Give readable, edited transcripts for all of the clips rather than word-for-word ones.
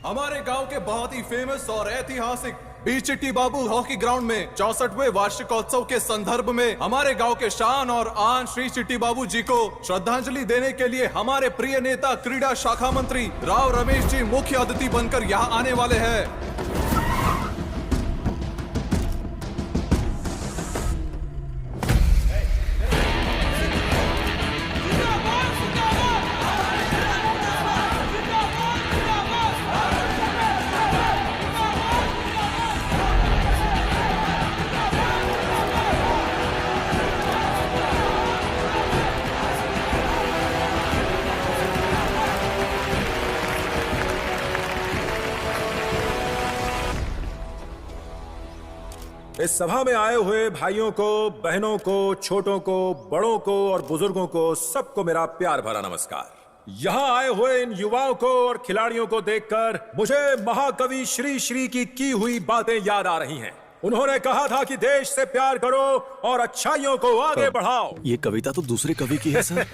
हमारे गांव के बहुत ही फेमस और ऐतिहासिक बी चिट्टी बाबू हॉकी ग्राउंड में 64वें वार्षिकोत्सव के संदर्भ में हमारे गांव के शान और आन श्री चिट्टी बाबू जी को श्रद्धांजलि देने के लिए हमारे प्रिय नेता क्रीड़ा शाखा मंत्री राव रमेश जी मुख्य अतिथि बनकर यहाँ आने वाले हैं। इस सभा में आए हुए भाइयों को, बहनों को, छोटों को, बड़ों को और बुजुर्गों को सबको मेरा प्यार भरा नमस्कार। यहाँ आए हुए इन युवाओं को और खिलाड़ियों को देखकर मुझे महाकवि श्री श्री की हुई बातें याद आ रही हैं। उन्होंने कहा था कि देश से प्यार करो और अच्छाइयों को आगे बढ़ाओ। ये कविता तो दूसरे कवि की है सर।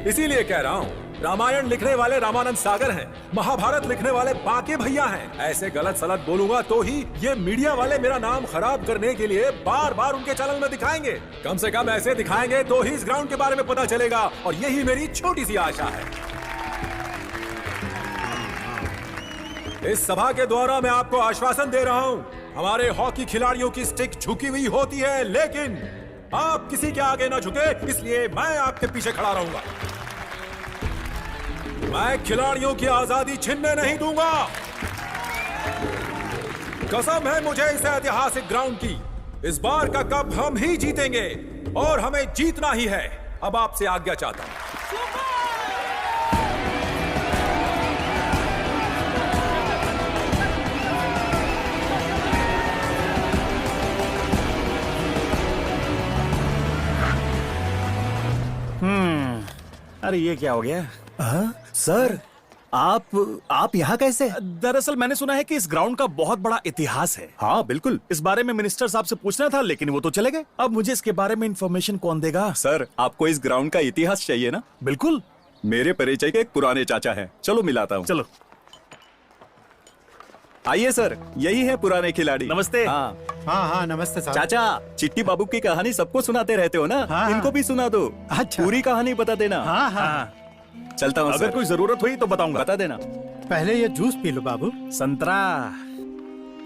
इसीलिए कह रहा हूँ, रामायण लिखने वाले रामानंद सागर हैं, महाभारत लिखने वाले बाके भैया हैं। ऐसे गलत सलत बोलूंगा तो ही ये मीडिया वाले मेरा नाम खराब करने के लिए बार बार उनके चैनल में दिखाएंगे। कम से कम ऐसे दिखाएंगे तो ही इस ग्राउंड के बारे में पता चलेगा, और यही मेरी छोटी सी आशा है। इस सभा के द्वारा मैं आपको आश्वासन दे रहा हूँ, हमारे हॉकी खिलाड़ियों की स्टिक झुकी हुई होती है, लेकिन आप किसी के आगे न झुके, इसलिए मैं आपके पीछे खड़ा रहूंगा। मैं खिलाड़ियों की आजादी छीनने नहीं दूंगा। कसम है मुझे इस ऐतिहासिक ग्राउंड की। इस बार का कप हम ही जीतेंगे और हमें जीतना ही है। अब आपसे आज्ञा चाहता हूं। अरे ये क्या हो गया? सर, आप यहाँ कैसे? दरअसल मैंने सुना है कि इस ग्राउंड का बहुत बड़ा इतिहास है। हाँ बिल्कुल। इस बारे में मिनिस्टर साहब से पूछना था, लेकिन वो तो चले गए। अब मुझे इसके बारे में इंफॉर्मेशन कौन देगा? सर, आपको इस ग्राउंड का इतिहास चाहिए ना? बिल्कुल। मेरे परिचय के एक पुराने चाचा हैं, चलो मिलाता हूँ। चलो आइए सर, यही है पुराने खिलाड़ी। नमस्ते। हाँ नमस्ते साहब। चाचा, चिट्टी बाबू की कहानी सबको सुनाते रहते हो ना? हाँ, इनको भी सुना दो। अच्छा। पूरी कहानी बता देना। हाँ। चलता हूँ। अगर कोई जरूरत हुई तो बताऊंगा। बता देना। पहले ये जूस पी लो बाबू। संतरा।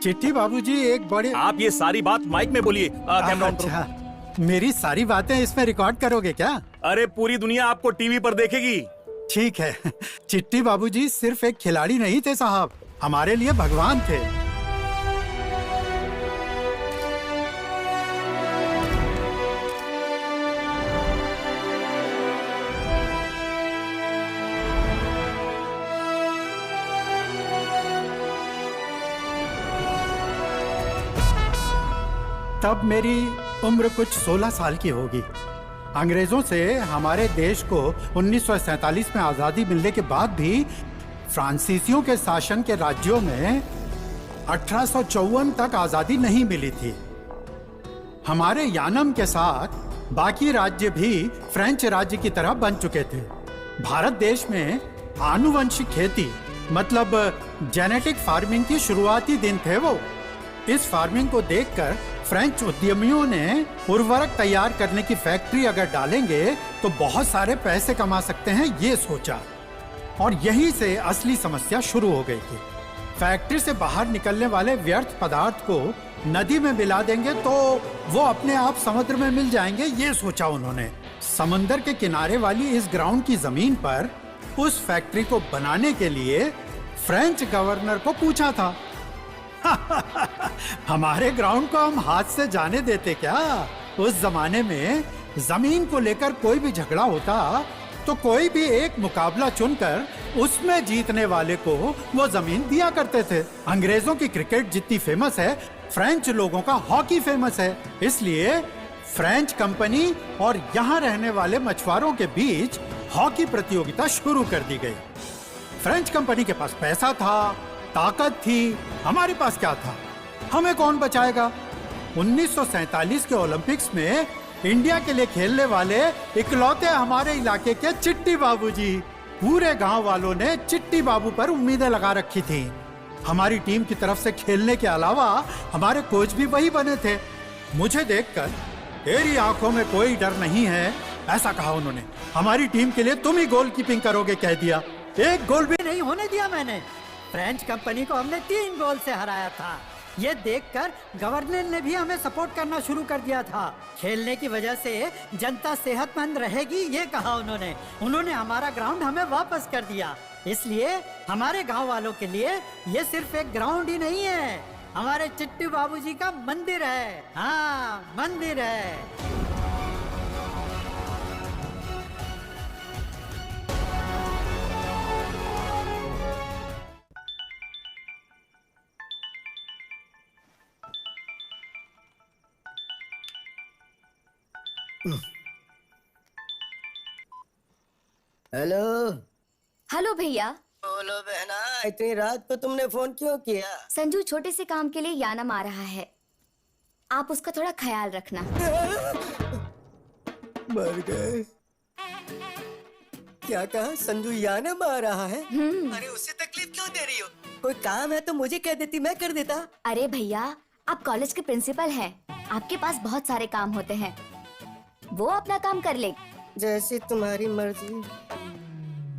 चिट्टी बाबूजी एक बड़े। आप ये सारी बात माइक में बोलिए। कैमरा ऑन करो। अच्छा, मेरी सारी बातें इसमें रिकॉर्ड करोगे क्या? अरे पूरी दुनिया आपको टीवी पर देखेगी। ठीक है। चिट्टी बाबूजी सिर्फ एक खिलाड़ी नहीं थे साहब, हमारे लिए भगवान थे। तब मेरी उम्र कुछ 16 साल की होगी। अंग्रेजों से हमारे देश को 1947 में आजादी मिलने के बाद भी फ्रांसीसियों के शासन के राज्यों में 1854 तक आजादी नहीं मिली थी। हमारे यानम के साथ बाकी राज्य भी फ्रेंच राज्य की तरह बन चुके थे। भारत देश में आनुवंशिक खेती मतलब जेनेटिक फार्मिंग की शुरुआती दिन थे वो। इस फार्मिंग को देखकर फ्रेंच उद्यमियों ने उर्वरक तैयार करने की फैक्ट्री अगर डालेंगे तो बहुत सारे पैसे कमा सकते हैं, ये सोचा। और यहीं से असली समस्या शुरू हो गई थी। फैक्ट्री से बाहर निकलने वाले व्यर्थ पदार्थ को नदी में मिला देंगे तो वो अपने आप समुद्र में मिल जाएंगे, ये सोचा उन्होंने। समंदर के किनारे वाली इस ग्राउंड की जमीन पर उस फैक्ट्री को बनाने के लिए फ्रेंच गवर्नर को पूछा था। हमारे ग्राउंड को हम हाथ से जाने देते क्या? उस जमाने में जमीन को लेकर कोई भी झगड़ा होता तो कोई भी एक मुकाबला चुनकर उसमें जीतने वाले को वो जमीन दिया करते थे। अंग्रेजों की क्रिकेट जितनी फेमस है, फ्रेंच लोगों का हॉकी फेमस है। इसलिए फ्रेंच कंपनी और यहाँ रहने वाले मछुआरों के बीच हॉकी प्रतियोगिता शुरू कर दी गई। फ्रेंच कंपनी के पास पैसा था, ताकत थी, हमारे पास क्या था? हमें कौन बचाएगा? 1947 के ओलंपिक्स में इंडिया के लिए खेलने वाले इकलौते हमारे इलाके के चिट्टी बाबूजी। पूरे गांव वालों ने चिट्टी बाबू पर उम्मीदें लगा रखी थी। हमारी टीम की तरफ से खेलने के अलावा हमारे कोच भी वही बने थे। मुझे देखकर तेरी आंखों में कोई डर नहीं है, ऐसा कहा उन्होंने। हमारी टीम के लिए तुम ही गोलकीपिंग करोगे कह दिया। एक गोल भी नहीं होने दिया मैंने। फ्रेंच कंपनी को हमने 3 गोल से हराया था। ये देखकर गवर्नर ने भी हमें सपोर्ट करना शुरू कर दिया था। खेलने की वजह से जनता सेहतमंद रहेगी, ये कहा उन्होंने। उन्होंने हमारा ग्राउंड हमें वापस कर दिया। इसलिए हमारे गांव वालों के लिए ये सिर्फ एक ग्राउंड ही नहीं है, हमारे चिट्टू बाबूजी का मंदिर है। हाँ, मंदिर है। हेलो। हेलो भैया। बोलो बहना, इतनी रात को तुमने फोन क्यों किया? संजू छोटे से काम के लिए यानम आ रहा है, आप उसका थोड़ा ख्याल रखना। मर गए। क्या कहा? संजू यानम आ रहा है? अरे उससे तकलीफ क्यों दे रही हो? कोई काम है तो मुझे कह देती, मैं कर देता। अरे भैया, आप कॉलेज के प्रिंसिपल हैं, आपके पास बहुत सारे काम होते हैं, वो अपना काम कर ले। जैसी तुम्हारी मर्जी।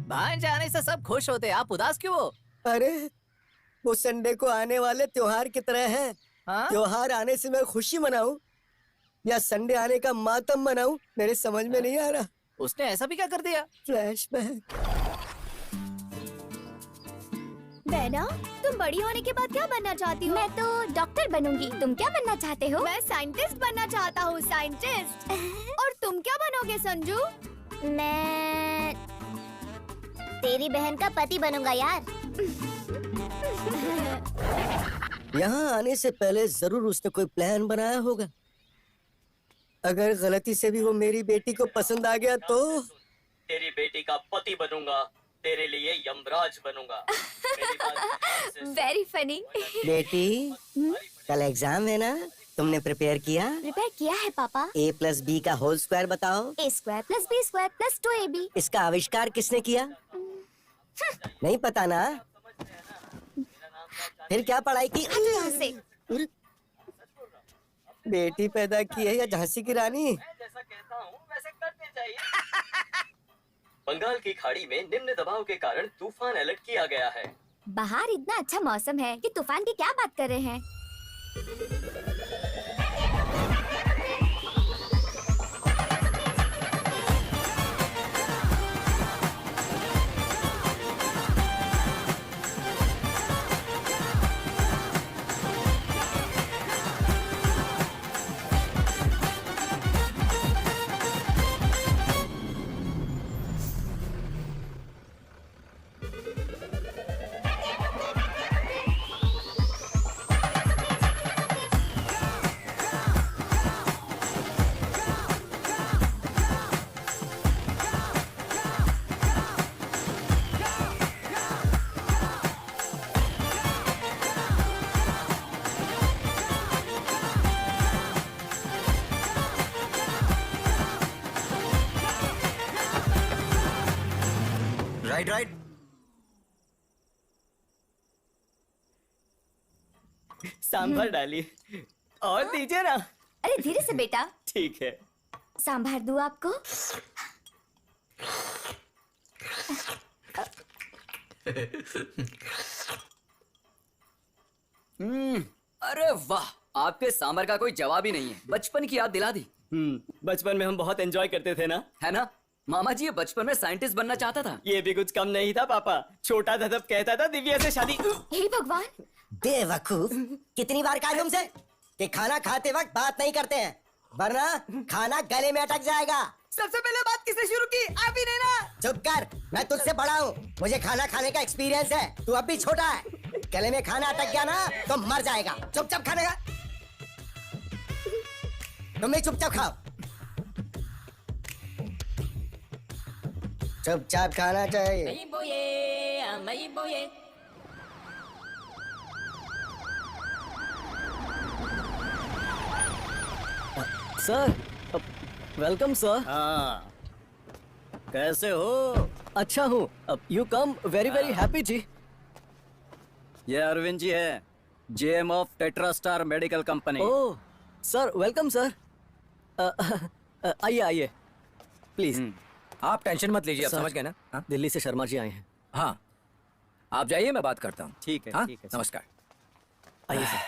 भांज आने से सब खुश होते, आप उदास क्यों हो? अरे वो संडे को आने वाले त्योहार की तरह है। हाँ? त्योहार आने से मैं खुशी मनाऊं या संडे आने का मातम मनाऊं, मेरे समझ में नहीं आ रहा। उसने ऐसा भी क्या कर दिया? फ्लैशबैक। बहना, तुम बड़ी होने के बाद क्या बनना चाहती हो? मैं तो डॉक्टर बनूंगी। तुम क्या बनना चाहते हो? मैं साइंटिस्ट बनना चाहता हूँ, साइंटिस्ट। और तुम क्या बनोगे संजू? मैं तेरी बहन का पति बनूंगा यार। यहाँ आने से पहले जरूर उसने कोई प्लान बनाया होगा। अगर गलती से भी वो मेरी बेटी को पसंद आ गया तो तेरी बेटी का पति बनूंगा, तेरे लिए यमराज बनूंगा। Very funny. बेटी, कल एग्जाम है ना, तुमने प्रिपेयर किया? प्रिपेयर किया है पापा। a+b का होल स्क्वायर बताओ। a² + b² + 2ab। इसका आविष्कार किसने किया? नहीं पता ना? फिर क्या पढ़ाई की? यहाँ से। बेटी पैदा की है या झांसी की रानी? जैसा कहता हूँ वैसे करते जाइए। बंगाल की खाड़ी में निम्न दबाव के कारण तूफान अलर्ट किया गया है। बाहर इतना अच्छा मौसम है कि तूफान की क्या बात कर रहे हैं? राइट। सांभर डालिए और दीजिए ना। अरे धीरे से बेटा। ठीक है। सांभर दूं आपको? अरे वाह, आपके सांभर का कोई जवाब ही नहीं है। बचपन की याद दिला दी। बचपन में हम बहुत एंजॉय करते थे ना, है ना? मामा जी, ये बचपन में साइंटिस्ट बनना चाहता था। ये भी कुछ कम नहीं था पापा। छोटा था तब कहता था दिव्या से शादी। हे भगवान, बेवकूफ, कितनी बार कहा तुमसे कि खाना खाते वक्त बात नहीं करते हैं, वरना खाना गले में अटक जाएगा। सबसे पहले बात किसने शुरू की? आप ही ने ना? चुप कर, मैं तुझसे बड़ा हूँ, मुझे खाना खाने का एक्सपीरियंस है। तू अब भी छोटा है, गले में खाना अटक गया ना तो मर जाएगा। चुपचाप खाने का, तुम भी चुपचाप खाओ। चुपचाप खाना चाहिए। Sir, welcome sir. हाँ, कैसे हो? अच्छा हूँ। You come very very happy जी। ये अरविंद जी है, JM of Tetra Star medical company. Oh sir, welcome sir. आइए आइए प्लीज। आप टेंशन मत लीजिए, आप सर, समझ गए ना? हाँ? दिल्ली से शर्मा जी आए हैं। हाँ, आप जाइए, मैं बात करता हूँ। ठीक है, हाँ? ठीक है। नमस्कार। आइए सर।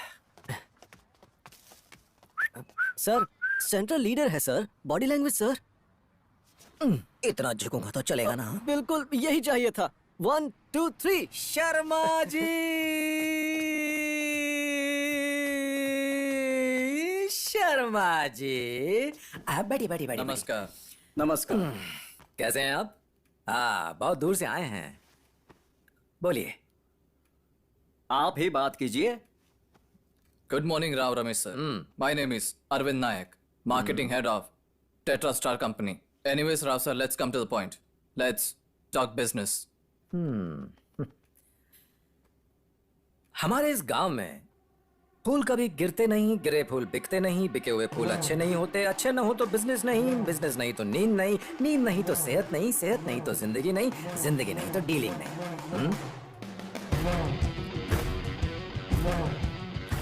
सर सेंट्रल लीडर है सर, बॉडी लैंग्वेज सर। इतना झुकूंगा तो चलेगा ना? बिल्कुल यही चाहिए था। 1 2 3 शर्मा जी, शर्मा जी, आप बैठी बैठी बैठी। नमस्कार। नमस्कार। कैसे हैं आप? हाँ, बहुत दूर से आए हैं। बोलिए। आप ही बात कीजिए। Good morning, Rao Ramesh sir. My name is Arvind Nayak, marketing head of Tetra Star Company. Anyways, Rao sir, let's come to the point. Let's talk business. हमारे इस गांव में फूल कभी गिरते नहीं, गिरे फूल बिकते नहीं, बिके हुए फूल अच्छे नहीं होते, अच्छे न हो तो बिजनेस नहीं, बिजनेस नहीं तो नींद नहीं, नींद नहीं तो सेहत नहीं, सेहत नहीं तो जिंदगी नहीं, जिंदगी नहीं तो डीलिंग नहीं।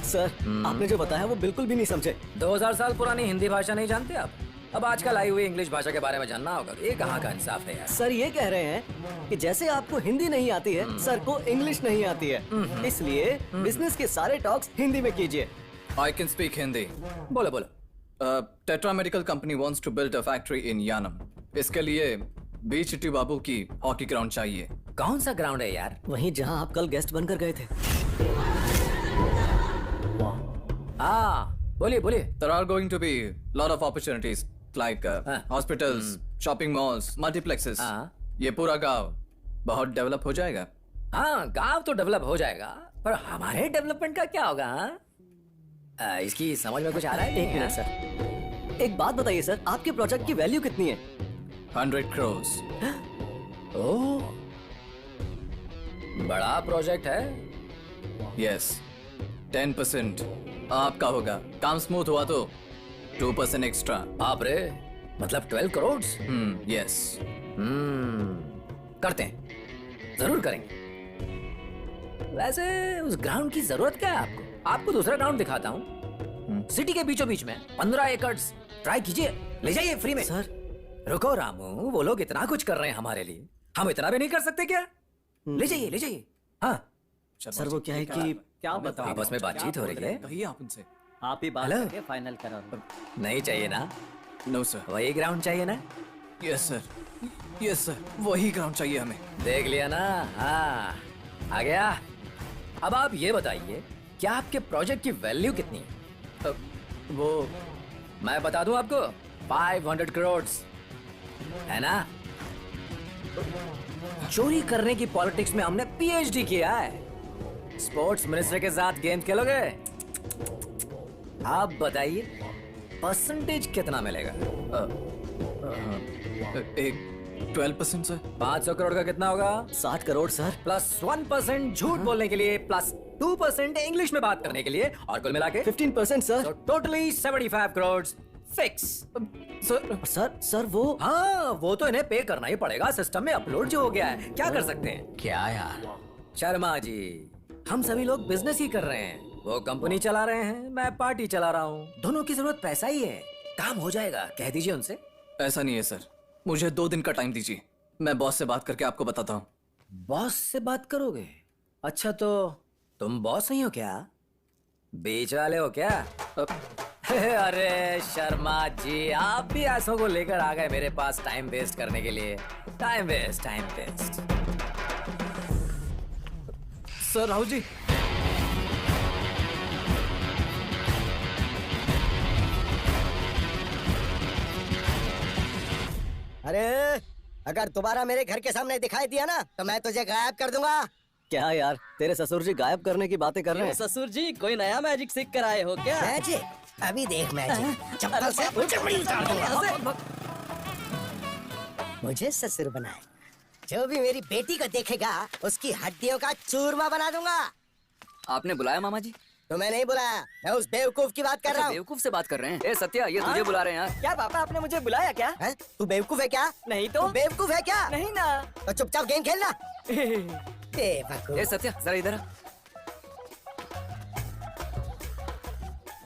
सर आपने जो बताया वो बिल्कुल भी नहीं समझे। 2000 साल पुरानी हिंदी भाषा नहीं जानते आप? अब आजकल आई हुई इंग्लिश भाषा के बारे में जानना होगा। ये कहाँ का इंसाफ है यार? सर ये कह रहे हैं कि जैसे आपको हिंदी नहीं आती है, सर को इंग्लिश नहीं आती है, इसलिए बिजनेस के सारे टॉक्स हिंदी में कीजिए। I can speak Hindi. बोलो बोलो। Tetra Medical Company wants to build a factory in Yanam. इसके लिए बी चिट्टी बाबू की हॉकी ग्राउंड चाहिए। कौन सा ग्राउंड है यार? वहीं जहां आप कल गेस्ट बनकर गए थे। हाँ, बोलिए बोलिए। There are going to be lot of opportunities like hospitals, shopping malls, multiplexes. ये पूरा गांव बहुत डेवलप हो जाएगा। हाँ, गांव तो डेवलप हो जाएगा, पर हमारे डेवलपमेंट का क्या होगा? हाँ? इसकी समझ में कुछ आ रहा है? एक मिनट सर, एक बात बताइए सर, आपके प्रोजेक्ट की वैल्यू कितनी है? 100 crores. ओह, बड़ा प्रोजेक्ट है। Yes. 10% आपका होगा। काम स्मूथ हुआ तो 2% एक्स्ट्रा। बाप रे, मतलब 12 करोड़? Yes. करते हैं, जरूर करेंगे। वैसे उस ग्राउंड की जरूरत क्या है आपको? आपको दूसरा ग्राउंड दिखाता हूँ, सिटी के बीचों बीच में 15 एकड़। ट्राई कीजिए, ले जाइए फ्री में। सर रुको रामू, वो लोग इतना कुछ कर रहे हैं हमारे लिए, हम इतना भी नहीं कर सकते क्या? ले जाइए ले जाइए। हाँ सर, वो क्या है कि क्या बताओ? आपस में बातचीत हो रही है। कहिए आप उनसे। आप ही बात हेलो? करके फाइनल करा दो। नहीं चाहिए ना? No sir. वही ग्राउंड चाहिए ना? Yes sir. Yes sir. वही ग्राउंड चाहिए हमें। देख लिया ना? हाँ, आ गया। अब आप ये बताइए, क्या आपके प्रोजेक्ट की वैल्यू कितनी है? वो मैं बता दूं आपको, 500 करोड़ है ना? चोरी करने की पॉलिटिक्स में हमने पीएचडी किया है। स्पोर्ट्स मिनिस्टर के साथ गेम खेलोगे? आप बताइए, परसेंटेज कितना मिलेगा? एक 12% सर। 500 करोड़ का कितना होगा? 60 करोड़ सर। प्लस 1% झूठ बोलने के लिए, प्लस 2% इंग्लिश में बात करने के लिए, और कुल मिला के 15% sir. Totally 75 crore fix. Sir वो हाँ, वो तो इन्हें पे करना ही पड़ेगा, सिस्टम में अपलोड जो हो गया है। क्या कर सकते हैं? क्या यार? शर्मा जी, हम सभी लोग बिजनेस ही कर रहे हैं। वो कंपनी चला रहे हैं, मैं पार्टी चला रहा हूँ। दोनों की जरूरत पैसा ही है। काम हो जाएगा, कह दीजिए उनसे। ऐसा नहीं है सर, मुझे 2 दिन का टाइम दीजिए, मैं बॉस से बात करके आपको बताता हूँ। बॉस से बात करोगे? अच्छा, तो तुम बॉस नहीं हो क्या? बीच वाले हो क्या? अरे शर्मा जी, आप भी ऐसों को लेकर आ गए मेरे पास टाइम वेस्ट करने के लिए। Time waste, time waste. Sir Rahul ji, अरे अगर दोबारा मेरे घर के सामने दिखाई दिया ना, तो मैं तुझे गायब कर दूंगा। क्या यार, तेरे ससुर जी गायब करने की बातें कर रहे हैं? ससुर जी, कोई नया मैजिक सीख कर आए हो क्या? मैजिक? अभी देख मैजिक, चप्पल से चमड़ी उतार दूंगा। मुझे ससुर बनाए, जो भी मेरी बेटी को देखेगा उसकी हड्डियों का चूरमा बना दूंगा। आपने बुलाया मामा जी? तो मैं नहीं बुलाया, मैं उस बेवकूफ की बात कर रहा हूँ। बेवकूफ से बात कर रहे हैं। ए सत्या, ये तुझे बुला रहे हैं यार। क्या पापा, आपने मुझे बुलाया क्या? है? तू बेवकूफ है क्या? नहीं तो बेवकूफ है क्या? नहीं ना। तो चुपचाप गेम खेलना। बेवकूफ। ए सत्या, जरा इधर आ।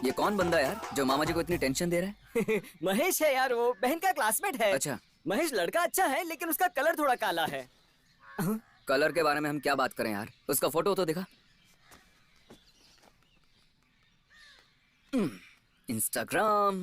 ये कौन बंदा यार जो मामा जी को इतनी टेंशन दे रहा है? महेश है यार, वो बहन का क्लासमेट है। अच्छा। महेश लड़का अच्छा है, लेकिन उसका कलर थोड़ा काला है। कलर के बारे में हम क्या बात करें यार, उसका फोटो तो दिखा। इंस्टाग्राम